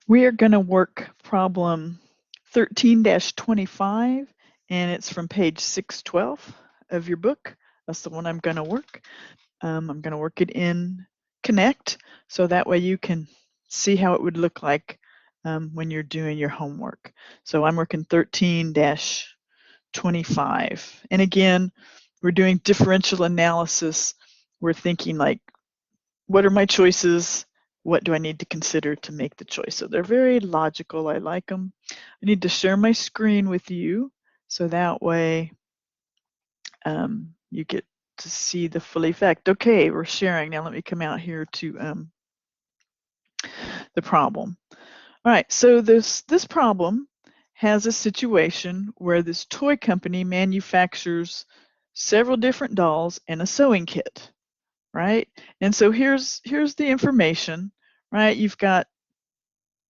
We are going to work problem 13-25, and it's from page 612 of your book. That's the one I'm going to work. I'm going to work it in Connect, so that way you can see how it would look like when you're doing your homework. So I'm working 13-25. And again, we're doing differential analysis. We're thinking like, what are my choices? What do I need to consider to make the choice? So they're very logical. I like them. I need to share my screen with you, so that way you get to see the full effect. Okay, we're sharing. Now let me come out here to the problem. All right, so this problem has a situation where this toy company manufactures several different dolls and a sewing kit, right? And so here's the information, right? You've got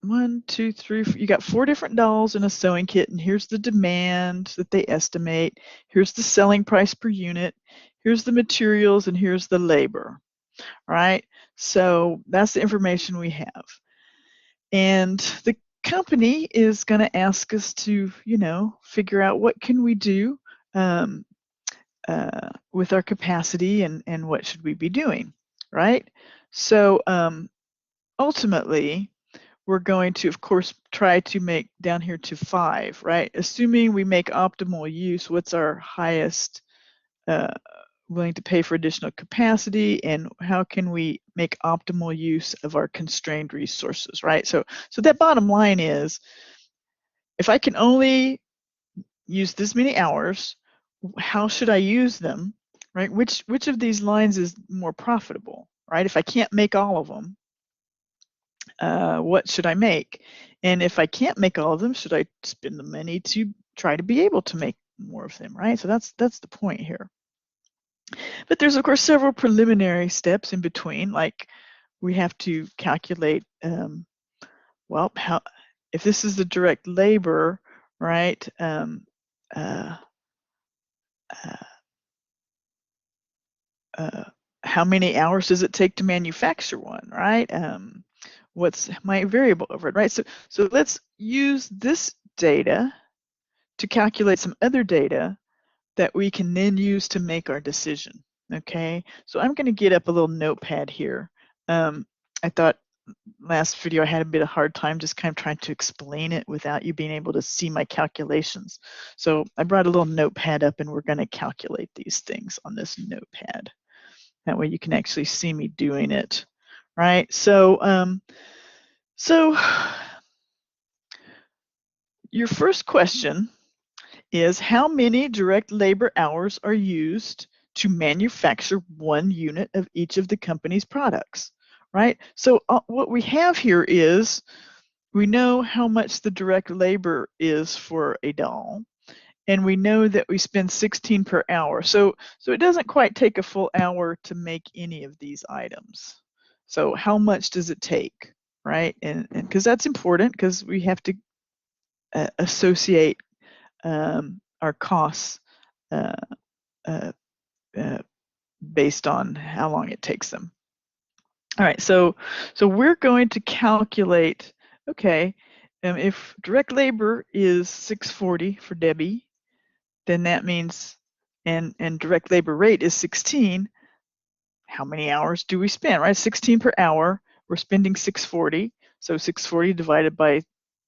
1, 2, 3, you got 4 different dolls in a sewing kit, and here's the demand that they estimate. Here's the selling price per unit. Here's the materials, and here's the labor, right? So that's the information we have. And the company is going to ask us to, figure out what can we do with our capacity and what should we be doing, right? So ultimately, we're going to, of course, try to make down here to 5, right? Assuming we make optimal use, what's our highest willing to pay for additional capacity, and how can we make optimal use of our constrained resources, right? So that bottom line is, if I can only use this many hours, how should I use them, right? Which of these lines is more profitable, right? If I can't make all of them, what should I make? And if I can't make all of them, should I spend the money to try to be able to make more of them, right? So that's the point here. But there's, of course, several preliminary steps in between, like we have to calculate, well, if this is the direct labor, right? How many hours does it take to manufacture one, right? What's my variable overhead, right? So let's use this data to calculate some other data that we can then use to make our decision, okay? So I'm going to get up a little notepad here. I thought last video I had a bit of hard time just kind of trying to explain it without you being able to see my calculations. So I brought a little notepad up, and we're going to calculate these things on this notepad. That way you can actually see me doing it, right? So your first question is, how many direct labor hours are used to manufacture 1 unit of each of the company's products, right? So what we have here is, we know how much the direct labor is for a doll, and we know that we spend 16 per hour. So it doesn't quite take a full hour to make any of these items. So how much does it take, right? And because that's important, because we have to associate our costs based on how long it takes them. All right, so we're going to calculate, okay, if direct labor is $6.40 for Debbie, then that means, and direct labor rate is 16, how many hours do we spend, right? 16 per hour, we're spending $6.40, so $6.40 divided by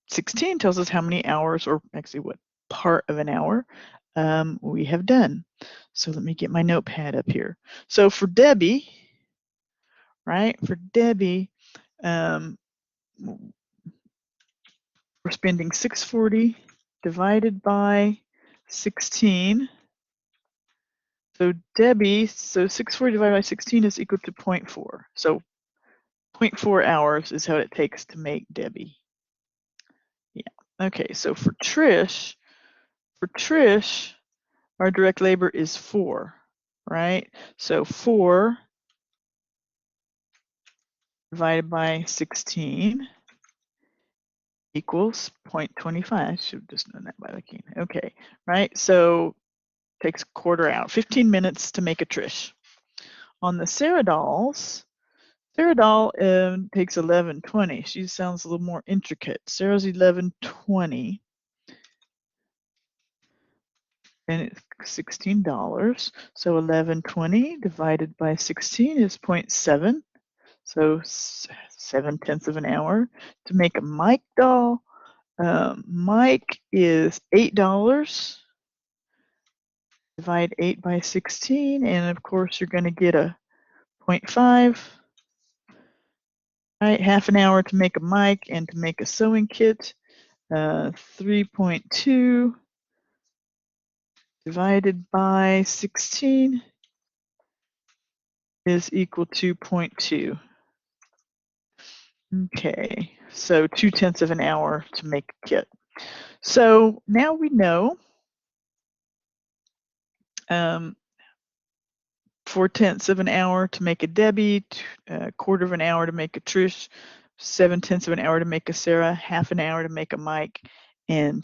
16 tells us how many hours, or actually what part of an hour we have done. So let me get my notepad up here. So for Debbie, right, for Debbie, we're spending $6.40 divided by 16. So Debbie, so 6.4 divided by 16 is equal to 0.4. So 0.4 hours is how it takes to make Debbie. Yeah. Okay, so for Trish, our direct labor is 4, right? So 4 divided by 16 equals 0.25. I should have just known that by looking. Okay, right? So takes a quarter hour, 15 minutes to make a Trish. On the Sarah dolls, Sarah Doll takes 11.20. She sounds a little more intricate. Sarah's 11.20. And it's $16. So 11.20 divided by 16 is 0.7. So 7/10 of an hour. To make a Mike doll, Mike is $8. Divide 8 by 16, and of course you're going to get a 0.5. Right, half an hour to make a Mike, and to make a sewing kit, 3.2 divided by 16 is equal to 0.2. Okay, so 2/10 of an hour to make a kit. So now we know 4/10 of an hour to make a Debbie, a quarter of an hour to make a Trish, 7/10 of an hour to make a Sarah, half an hour to make a Mike, and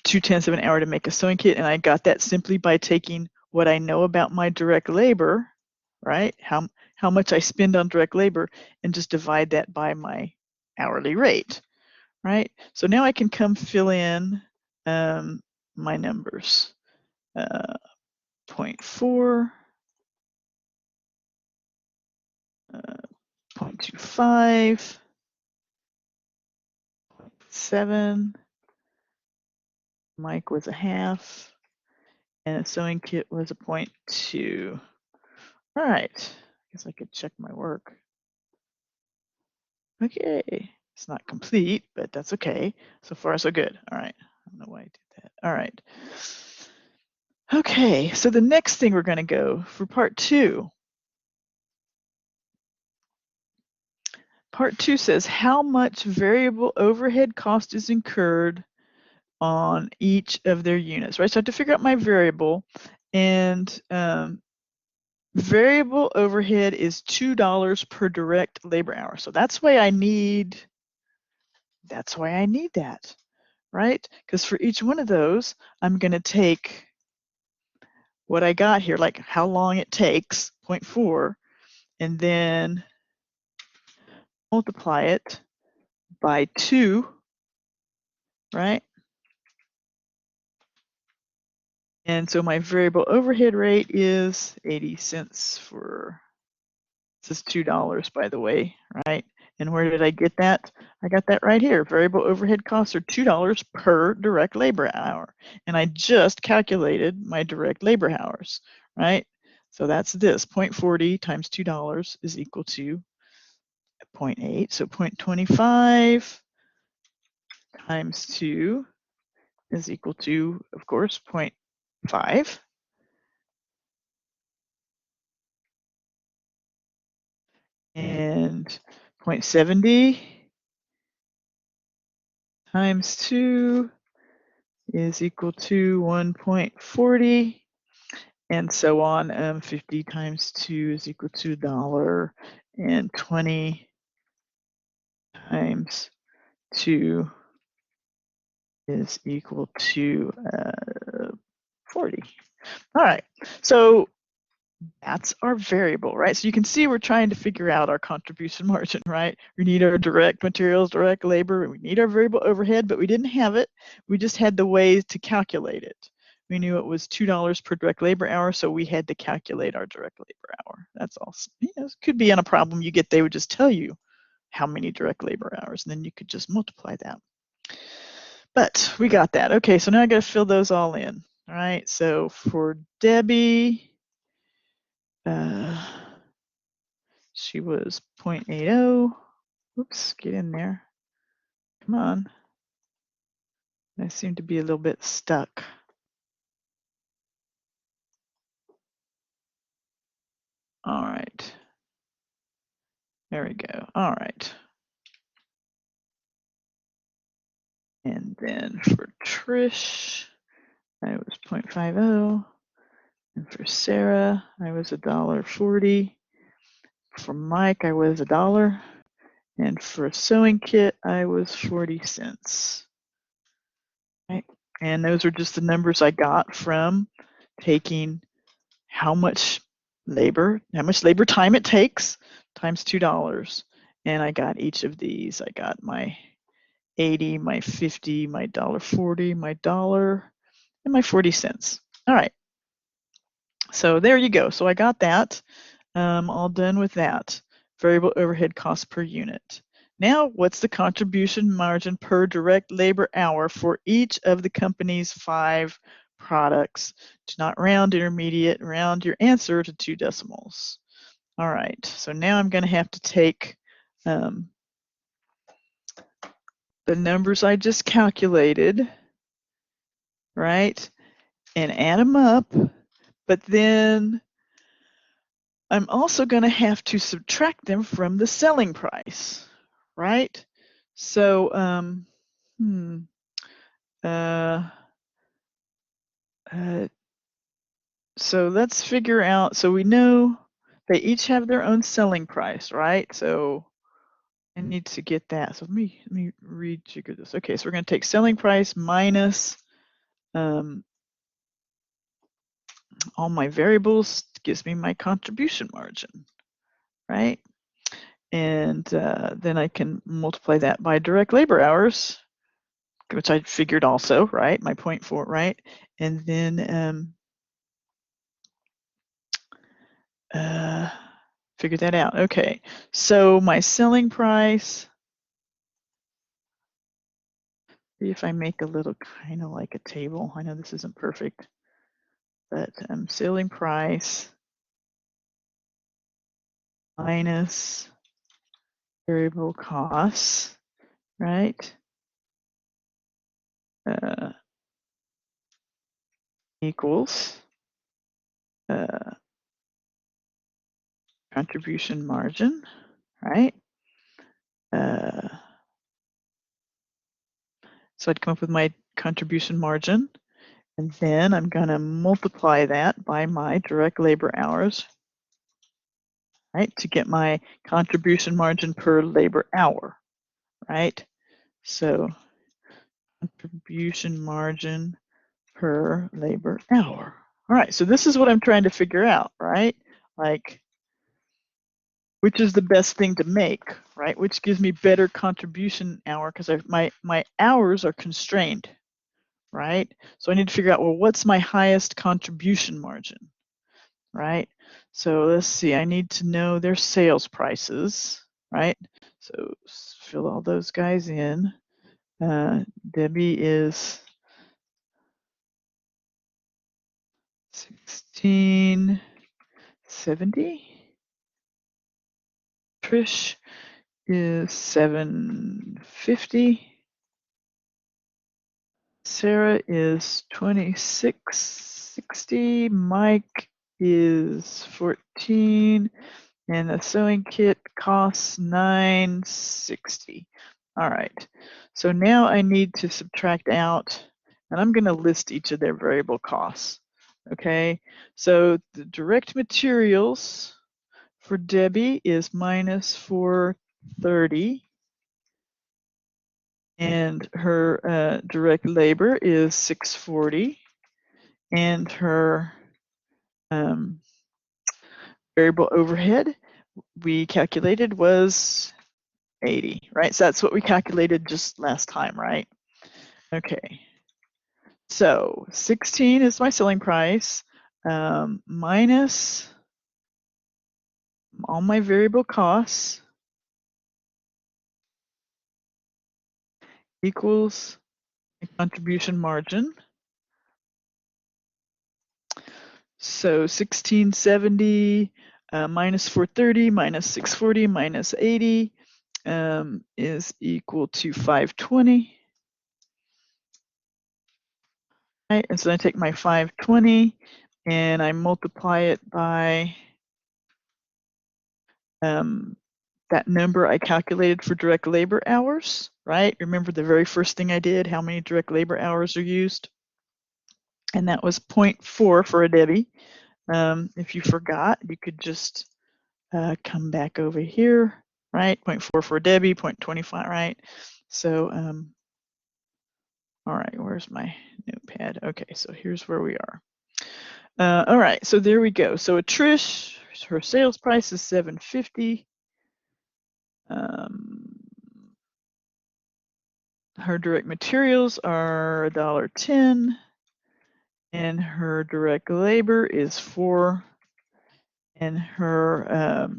2/10 of an hour to make a sewing kit. And I got that simply by taking what I know about my direct labor, right? How much I spend on direct labor, and just divide that by my hourly rate, right? So now I can come fill in my numbers. 0.4, 0.25, 7. Mike was a half, and a sewing kit was a 0.2. All right, I guess I could check my work. Okay, it's not complete, but that's okay. So far, so good. All right, I don't know why I did that. All right. Okay, so the next thing we're going to go for part 2. Part 2 says how much variable overhead cost is incurred on each of their units, right? So I have to figure out my variable, and variable overhead is $2 per direct labor hour. So that's why I need that, right? Because for each one of those, I'm going to take what I got here, like how long it takes, 0.4, and then multiply it by 2, right? And so my variable overhead rate is 80 cents for, this is $2, by the way, right? And where did I get that? I got that right here. Variable overhead costs are $2 per direct labor hour. And I just calculated my direct labor hours, right? So that's this, 0.40 times $2 is equal to 0.8. So 0.25 times 2 is equal to, of course, 0.5. And 0.70 times 2 is equal to 1.40, and so on. 50 times 2 is equal to $1, and 20 times 2 is equal to 40. All right, so that's our variable, right? So you can see we're trying to figure out our contribution margin, right? We need our direct materials, direct labor, we need our variable overhead, but we didn't have it. We just had the ways to calculate it. We knew it was $2 per direct labor hour, so we had to calculate our direct labor hour. That's all. It could be on a problem you get, they would just tell you how many direct labor hours, and then you could just multiply that. But we got that. Okay, so now I got to fill those all in. All right, so for Debbie, she was 0.80. Oops, get in there. Come on. I seem to be a little bit stuck. All right. There we go. All right. And then for Trish, I was 0.50. And for Sarah, I was $1.40. For Mike, I was $1. And for a sewing kit, I was 40 cents. Right? And those are just the numbers I got from taking how much labor time it takes times $2. And I got each of these. I got my 80, my 50, my $1.40, my dollar, and my 40 cents. All right. So there you go. So I got that. All done with that. Variable overhead cost per unit. Now, what's the contribution margin per direct labor hour for each of the company's 5 products? Do not round intermediate, round your answer to 2 decimals. All right, so now I'm going to have to take the numbers I just calculated, right, and add them up, but then I'm also going to have to subtract them from the selling price, right? So, so let's figure out, so we know they each have their own selling price, right? So I need to get that. So let me rejigger this. Okay, so we're going to take selling price minus all my variables, gives me my contribution margin, right? And then I can multiply that by direct labor hours, which I figured also, right? My 0.4, right? And then figure that out. Okay, so my selling price, see if I make a little kind of like a table. I know this isn't perfect, but selling price minus variable costs, right? Equals contribution margin, right? So I'd come up with my contribution margin, and then I'm going to multiply that by my direct labor hours, right, to get my contribution margin per labor hour, right? So contribution margin per labor hour. All right, so this is what I'm trying to figure out, right? Like, which is the best thing to make, right? Which gives me better contribution hour, because my hours are constrained, right? So I need to figure out, well, what's my highest contribution margin, right? So let's see, I need to know their sales prices, right? So fill all those guys in. Debbie is 1670. Trish is 750. Sarah is 2660. Mike is 14. And the sewing kit costs $9.60. All right, so now I need to subtract out, and I'm going to list each of their variable costs. Okay, so the direct materials for Debbie is minus 430, and her direct labor is 640, and her variable overhead we calculated was 80, right? So that's what we calculated just last time, right? Okay. So 16 is my selling price, minus all my variable costs, equals my contribution margin. So 1670 minus 430 minus 640 minus 80 is equal to 520. Right, and so I take my 520 and I multiply it by that number I calculated for direct labor hours, right? Remember the very first thing I did, how many direct labor hours are used? And that was 0.4 for a Debbie. If you forgot, you could just come back over here, right? 0.4 for a Debbie, 0.25, right? So, all right, where's my notepad? Okay, so here's where we are. All right, so there we go. So a Trish, her sales price is $750. Her direct materials are $1.10, and her direct labor is $4, and her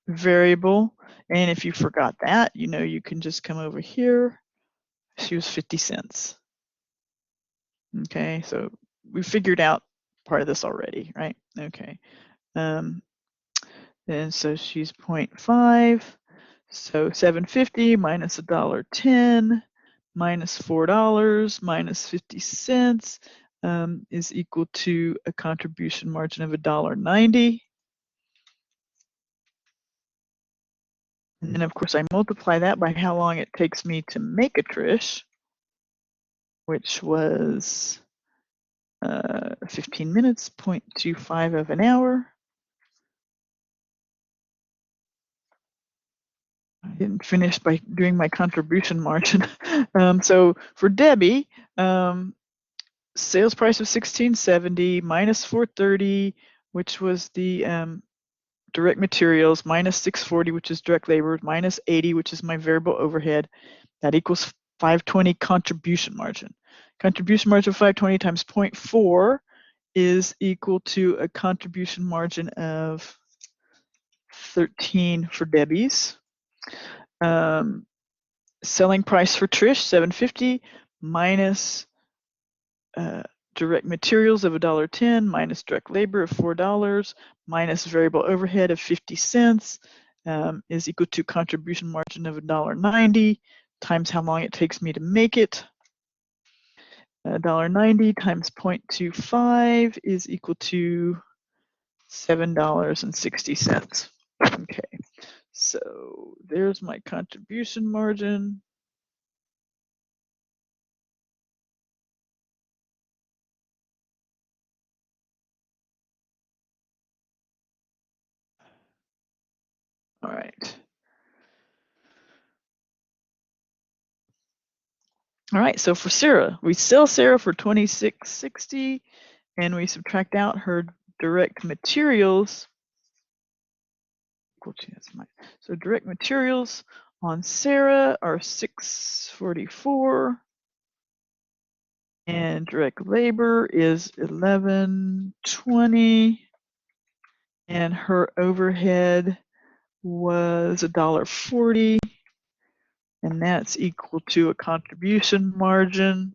variable, and if you forgot that, you can just come over here. She was 50 cents. Okay, so we figured out part of this already, right? Okay. And so she's 0.5. So 750 minus $1.10 minus $4 minus 50 cents is equal to a contribution margin of $1.90. And then of course I multiply that by how long it takes me to make a Trish, which was 15 minutes, 0.25 of an hour. I didn't finish by doing my contribution margin. So for Debbie, sales price of $16.70 minus $4.30, which was the direct materials, minus $6.40, which is direct labor, minus $80, which is my variable overhead. That equals $5.20 contribution margin. Contribution margin of $5.20 times 0.4 is equal to a contribution margin of 13 for Debbie's. Selling price for Trish, $7.50 minus direct materials of $1.10 minus direct labor of $4 minus variable overhead of 50 cents is equal to contribution margin of $1.90 times how long it takes me to make it. $1.90 times 0.25 is equal to $7.60. Okay, so there's my contribution margin. All right. All right, so for Sarah, we sell Sarah for $26.60 and we subtract out her direct materials. So direct materials on Sarah are $6.44 and direct labor is $11.20 and her overhead was $1.40, and that's equal to a contribution margin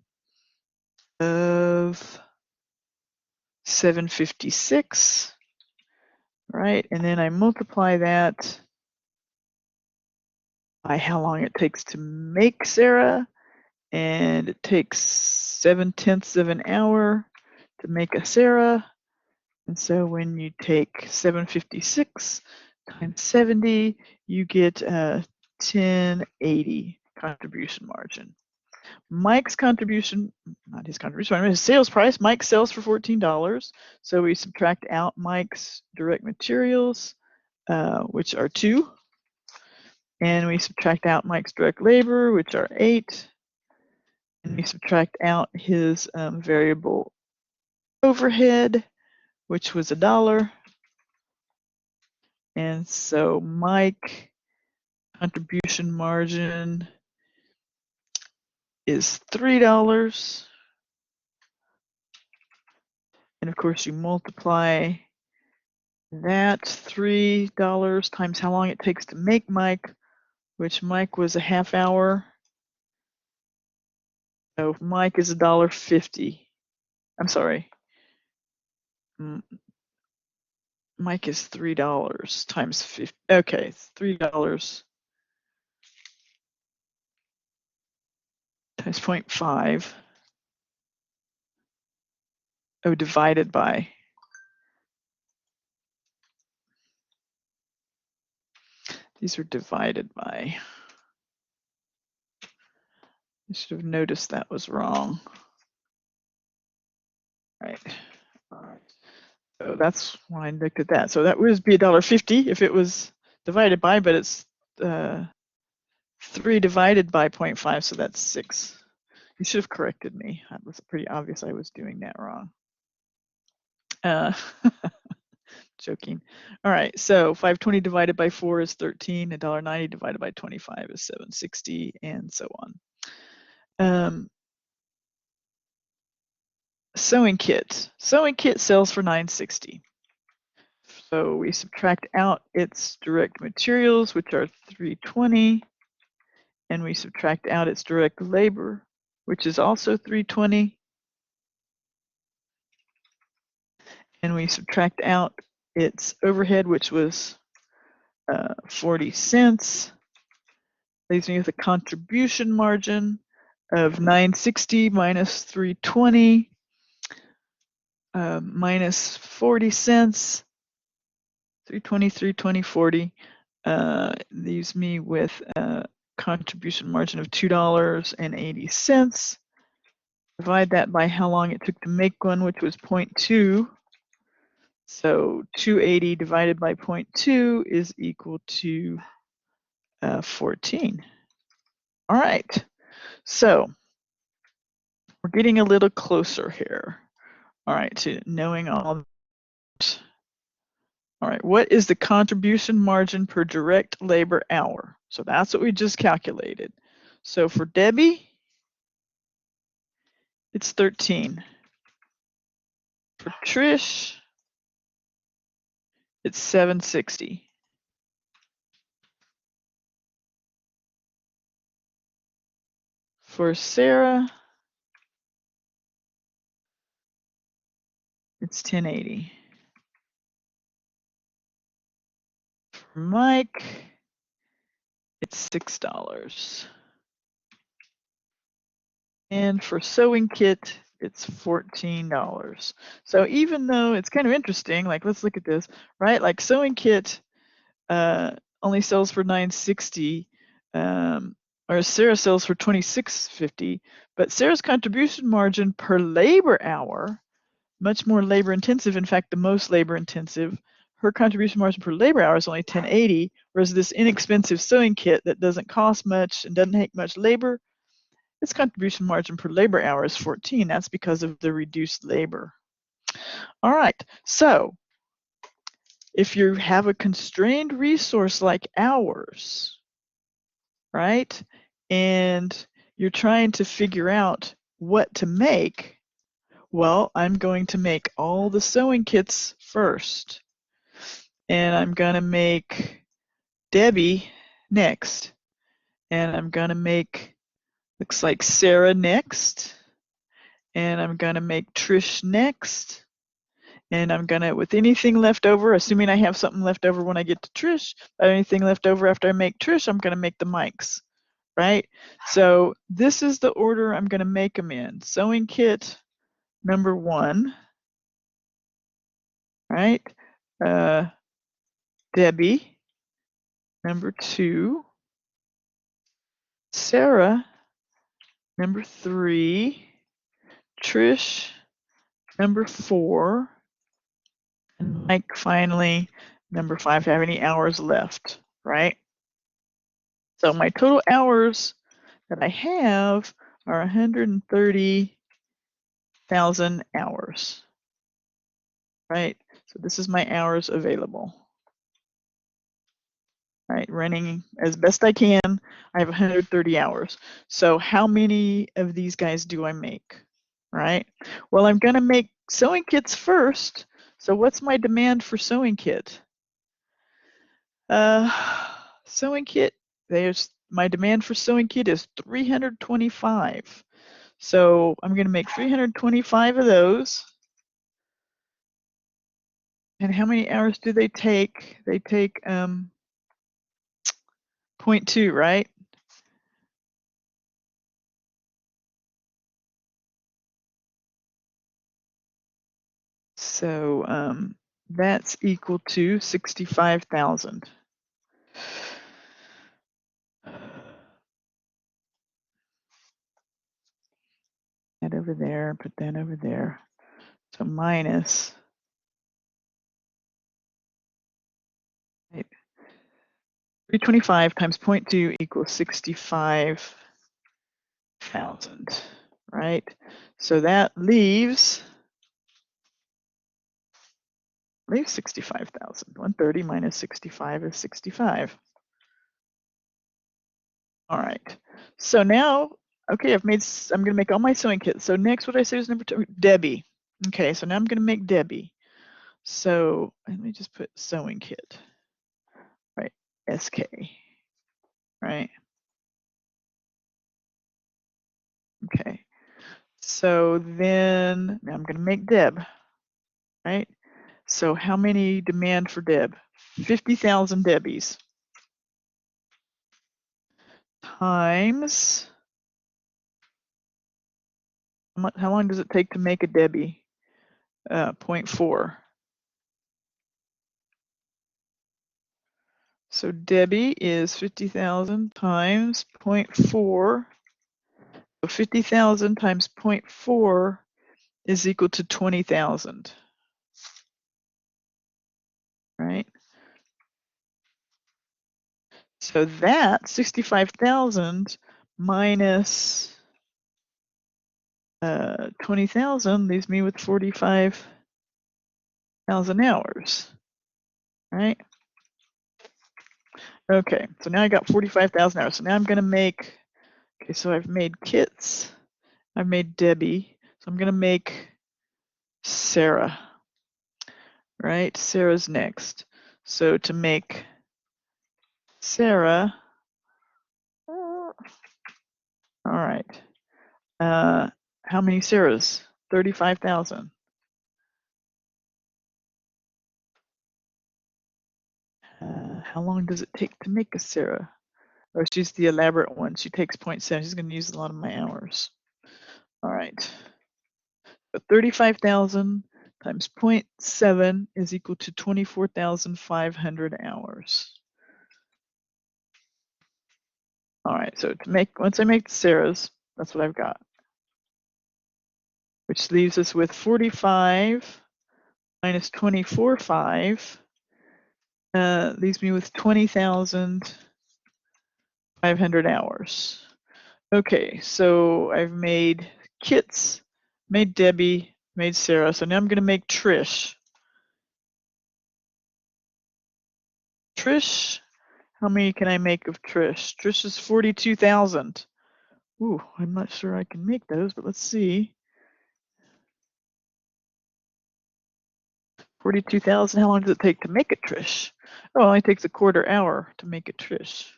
of $7.56, right? And then I multiply that by how long it takes to make Sarah, and it takes 7/10 of an hour to make a Sarah. And so when you take 756 times 70, you get 1080 contribution margin. Mike's contribution, not his contribution, his sales price, Mike sells for $14. So we subtract out Mike's direct materials, which are 2. And we subtract out Mike's direct labor, which are 8. And we subtract out his variable overhead, which was $1. And so Mike contribution margin is $3. And of course you multiply that $3 times how long it takes to make Mike, which Mike was a half hour. So Mike is $1.50. I'm sorry. Mike is $3 times 50. Okay, it's $3 times 0.5. Oh, divided by. These are divided by. I should have noticed that was wrong. Right. All right. So that's why I looked at that. So that would be $1.50 if it was divided by, but it's 3 divided by 0.5, so that's 6. You should have corrected me. That was pretty obvious I was doing that wrong. Joking. All right, so 520 divided by 4 is 13, $1.90 divided by 25 is 760, and so on. Sewing kit. Sewing kit sells for $9.60. So we subtract out its direct materials, which are $3.20, and we subtract out its direct labor, which is also $3.20, and we subtract out its overhead, which was 40 cents. Leaves me with a contribution margin of $9.60 minus $3.20 minus 40 cents. $3.20, 40 leaves me with a contribution margin of $2.80. Divide that by how long it took to make one, which was 0.2. So 280 divided by 0.2 is equal to 14. All right, so we're getting a little closer here. All right, to knowing all that. All right, what is the contribution margin per direct labor hour? So that's what we just calculated. So for Debbie, it's 13. For Trish, it's 760. For Sarah, it's 1080. For Mike, it's $6. And for sewing kit, it's $14. So even though it's kind of interesting, like let's look at this, right? Like sewing kit only sells for $9.60, or Sarah sells for $26.50, but Sarah's contribution margin per labor hour, much more labor intensive, in fact, the most labor intensive, her contribution margin per labor hour is only $10.80, whereas this inexpensive sewing kit that doesn't cost much and doesn't take much labor, its contribution margin per labor hour is 14. That's because of the reduced labor. All right, so if you have a constrained resource like ours, right, and you're trying to figure out what to make, well, I'm going to make all the sewing kits first, and I'm going to make Debbie next, and I'm going to make, looks like Sarah next, and I'm going to make Trish next, and I'm going to, with anything left over, assuming I have something left over when I get to Trish, anything left over after I make Trish, I'm going to make the Mikes, right? So this is the order I'm going to make them in. Sewing kit number 1, right? Debbie, number 2. Sarah, number 3. Trish, number 4. And Mike, finally, number 5. Have any hours left, right? So my total hours that I have are 130,000 hours, right? So this is my hours available, right? Running as best I can, I have 130 hours. So how many of these guys do I make, right? Well, I'm gonna make sewing kits first. So what's my demand for sewing kit? Sewing kit, there's my demand for sewing kit is 325. So I'm going to make 325 of those. And how many hours do they take? They take 0.2, right? So that's equal to 65,000. That over there, put that over there. So minus, right, 325 times 0.2 equals 65,000, right? So that leaves leave 65,000. 130 minus 65 is 65. All right. So now, okay, I'm going to make all my sewing kits. So next, what I say is number 2, Debbie. Okay, so now I'm going to make Debbie. So let me just put sewing kit, right? SK, right? Okay. So then now I'm going to make Deb, right? So how many demand for Deb? 50,000 Debbies times, how long does it take to make a Debbie? 0.4. So Debbie is 50,000 times 0.4. So 50,000 times 0.4 is equal to 20,000, right? So that 65,000 minus 20,000 leaves me with 45,000 hours, right? Okay, so now I got 45,000 hours. So now I'm going to make, okay, so I've made kits, I've made Debbie, so I'm going to make Sarah, right? Sarah's next. So to make Sarah, all right. How many Sarahs? 35,000. How long does it take to make a Sarah? Or she's the elaborate one. She takes 0.7. She's going to use a lot of my hours. All right. So 35,000 times 0.7 is equal to 24,500 hours. All right. So to make, once I make the Sarahs, that's what I've got, which leaves us with 45 minus 24.5 leaves me with 20,500 hours. Okay, so I've made kits, made Debbie, made Sarah. So now I'm going to make Trish. Trish, how many can I make of Trish? Trish is 42,000. Ooh, I'm not sure I can make those, but let's see. 42,000, how long does it take to make a Trish? Oh, it only takes a quarter hour to make a Trish.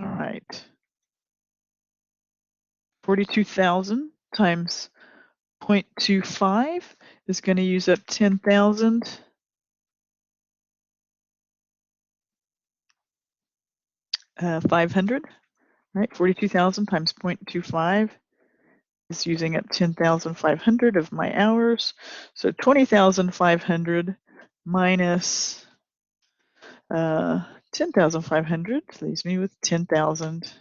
All right. 42,000 times 0.25 is going to use up 10,500, right? 42,000 times 0.25 is using up 10,500 of my hours. So 20,500 minus 10,500 leaves me with 10,000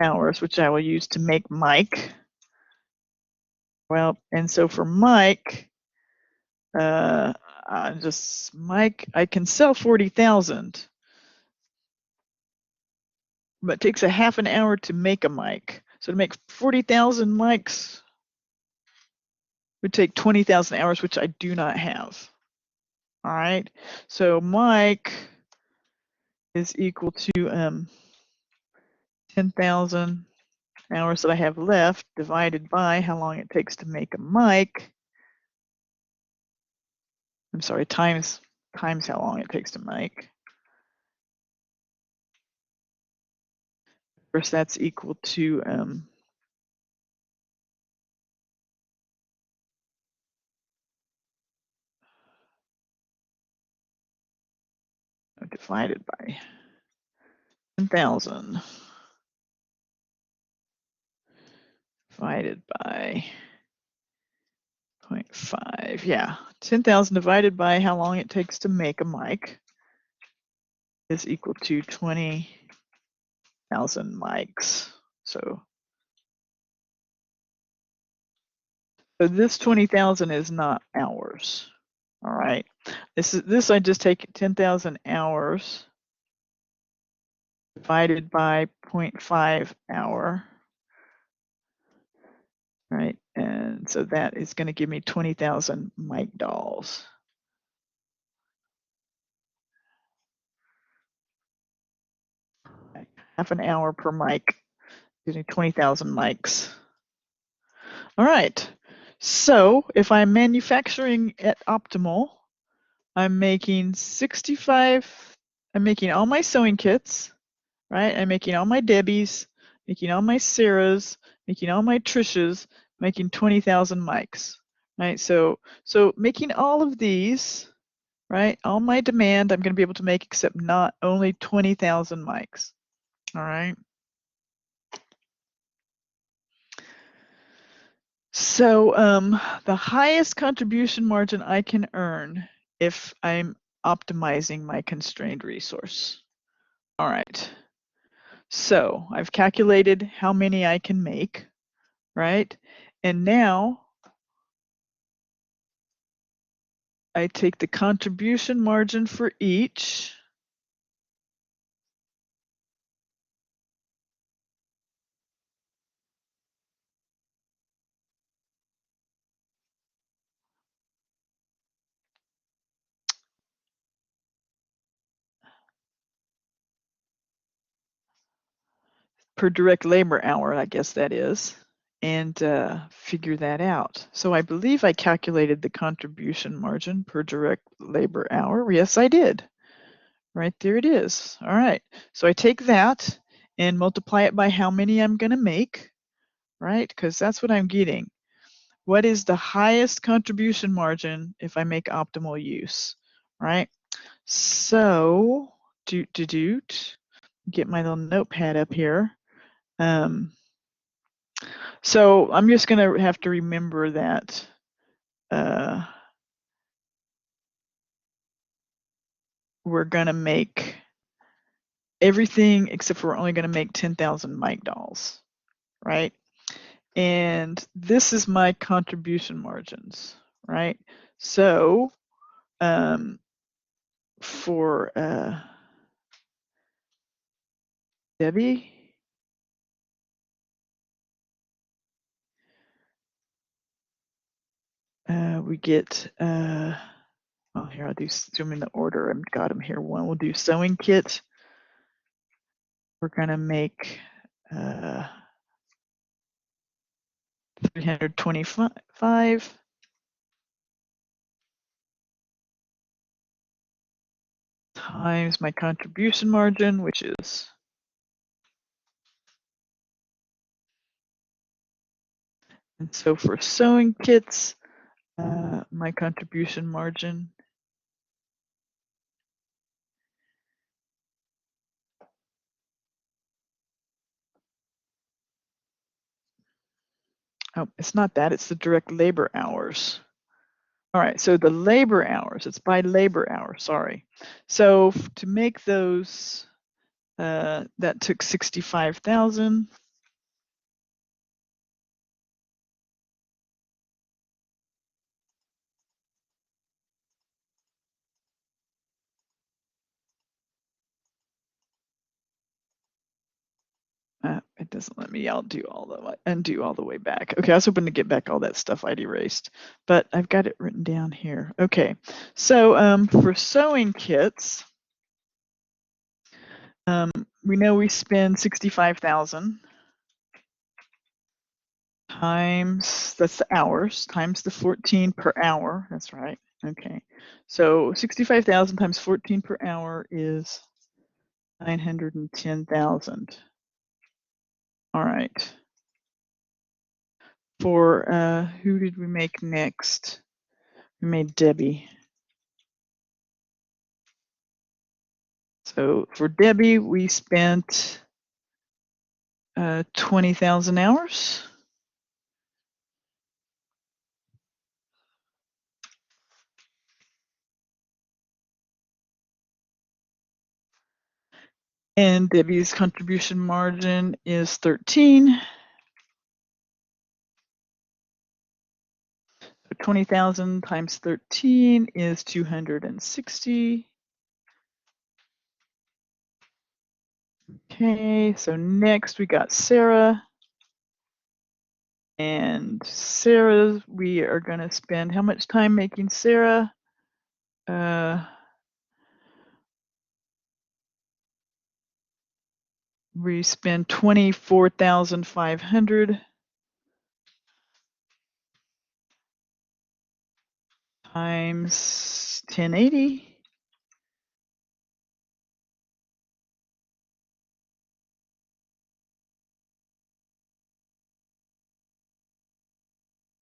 hours, which I will use to make Mike. Well, and so for Mike, Mike, I can sell 40,000, but it takes a half an hour to make a Mike. So to make 40,000 Mikes would take 20,000 hours, which I do not have. All right, so Mike is equal to 10,000 hours that I have left divided by how long it takes to make a Mike. I'm sorry, times how long it takes to make. Of course, that's equal to divided by 10,000 divided by 0.5. Yeah, 10,000 divided by how long it takes to make a Mike is equal to 20,000 Mikes. So this 20,000 is not hours. All right. This I just take 10,000 hours divided by 0.5 hour. Right. And so that is going to give me 20,000 mic dolls. Half an hour per mic, gives me 20,000 mics. All right. So if I'm manufacturing at optimal, I'm making 65, I'm making all my sewing kits, right? I'm making all my Debbies, making all my Sarahs, making all my Trishas, making 20,000 mics, right? So making all of these, right? All my demand I'm going to be able to make, except not only 20,000 mics, all right? So the highest contribution margin I can earn if I'm optimizing my constrained resource. All right. So I've calculated how many I can make, right? And now I take the contribution margin for each. Per direct labor hour, I guess that is, and figure that out. So I believe I calculated the contribution margin per direct labor hour. Yes, I did. Right there it is. All right. So I take that and multiply it by how many I'm going to make, right? Because that's what I'm getting. What is the highest contribution margin if I make optimal use, right? So, get my little notepad up here. So I'm just going to have to remember that we're going to make everything except for we're only going to make 10,000 mic dolls, right? And this is my contribution margins, right? So for Debbie, we get, well, here I'll do zoom in the order. I've got them here. One, we'll do sewing kit. We're going to make 325 times my contribution margin, which is and so for sewing kits, my contribution margin oh, it's not that, it's the direct labor hours. All right, so the labor hours, it's by labor hour, sorry. So to make those, that took 65,000. It doesn't let me, I'll do undo all the way back. Okay, I was hoping to get back all that stuff I'd erased, but I've got it written down here. Okay, so for sewing kits, we know we spend 65,000 times, that's the hours, times the 14 per hour. That's right. Okay. So 65,000 times 14 per hour is 910,000. All right. For who did we make next? We made Debbie. So for Debbie, we spent 20,000 hours. And Debbie's contribution margin is 13. So 20,000 times 13 is 260. Okay, so next we got Sarah. And Sarah, we are going to spend how much time making Sarah? We spend 24,500 times 1080.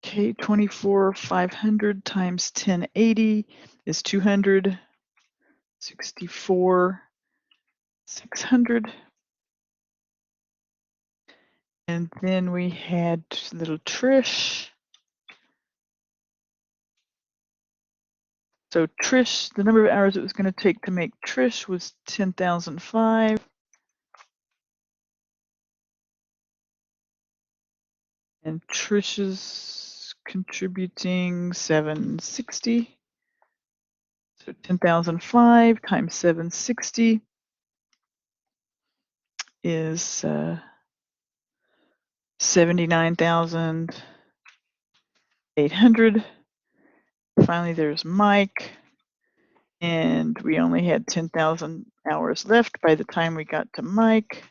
Okay, 24,500 times 1080 is 264,600. And then we had little Trish. So Trish, the number of hours it was going to take to make Trish was 10,005. And Trish's contributing 760. So 10,005 times 760 is 79,800. Finally, there's Mike. And we only had 10,000 hours left by the time we got to Mike.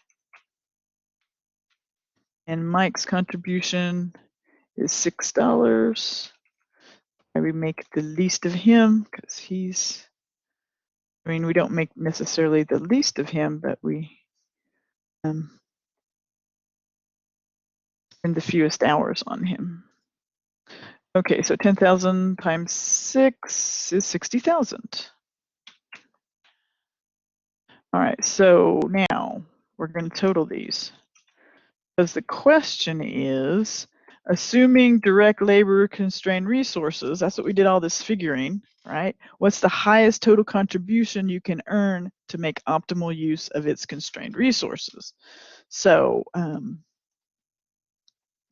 And Mike's contribution is $6. We make the least of him because he's, I mean, we don't make necessarily the least of him, but we spend the fewest hours on him. Okay, so 10,000 times 6 is 60,000. All right, so now we're going to total these. Because the question is, assuming direct labor constrained resources, that's what we did all this figuring, right? What's the highest total contribution you can earn to make optimal use of its constrained resources? So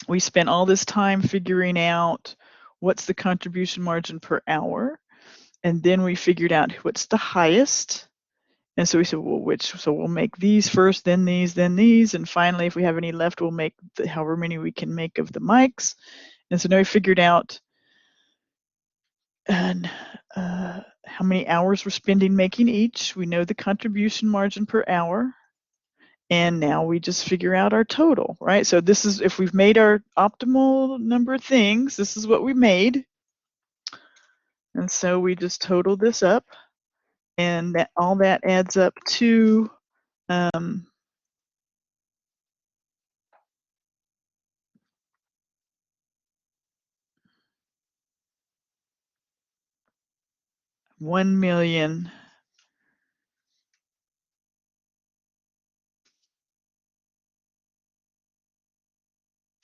we spent all this time figuring out what's the contribution margin per hour, and then we figured out what's the highest. And so we said, well, so we'll make these first, then these, and finally, if we have any left, we'll make however many we can make of the mics. And so now we figured out how many hours we're spending making each. We know the contribution margin per hour. And now we just figure out our total, right? So this is, if we've made our optimal number of things, this is what we made. And so we just total this up, and that all that adds up to 1,000,000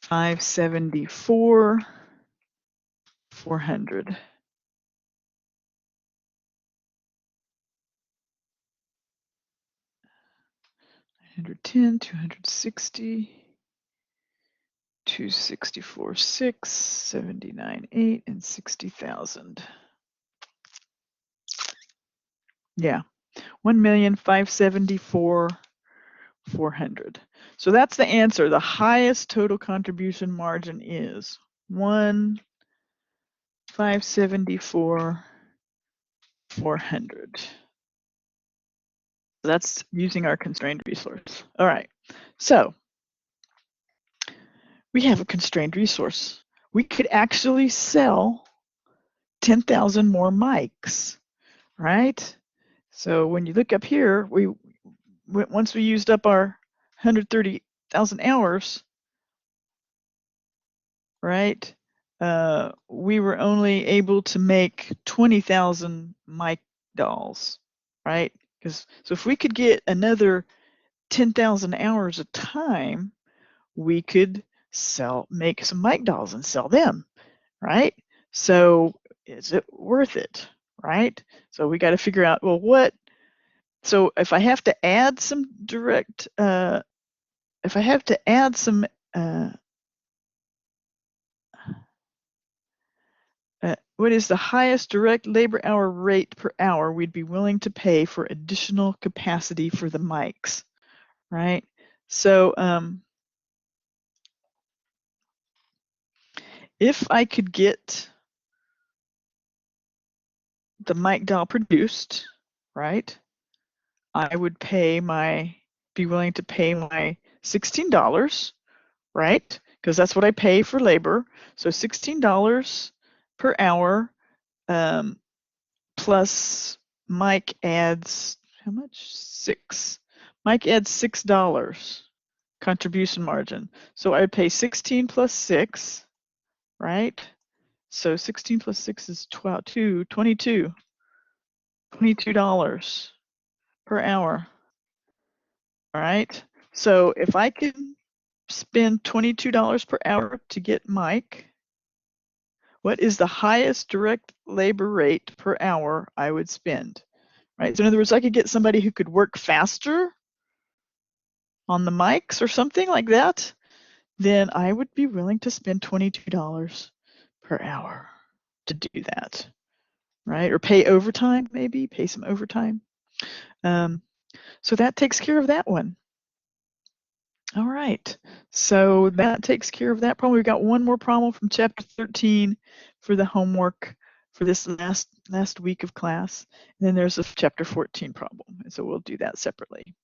574 400. 110, 260, 264, 6, 79, 8, and 60,000. Yeah, 1,574,400. So that's the answer. The highest total contribution margin is 1,574,400. That's using our constrained resource. All right, so we have a constrained resource. We could actually sell 10,000 more mics, right? So when you look up here, once we used up our 130,000 hours, right? We were only able to make 20,000 mic dolls, right? So if we could get another 10,000 hours of time, we could make some mic dolls and sell them, right? So is it worth it, right? So we got to figure out, well, so if I have to add some direct, if I have to add some, what is the highest direct labor hour rate per hour we'd be willing to pay for additional capacity for the mics, right? So if I could get the mic doll produced, right, I would be willing to pay my $16, right? Because that's what I pay for labor. So $16 per hour, plus Mike adds, how much? Mike adds $6 contribution margin. So I pay 16 plus 6, right? So 16 plus 6 is 22 $22 per hour. All right. So if I can spend $22 per hour to get Mike, what is the highest direct labor rate per hour I would spend? Right. So in other words, I could get somebody who could work faster on the mics or something like that, then I would be willing to spend $22 per hour to do that. Right. Or pay overtime, maybe pay some overtime. So that takes care of that one. All right, so that takes care of that problem. We've got one more problem from chapter 13 for the homework for this last week of class. And then there's a chapter 14 problem, and so we'll do that separately.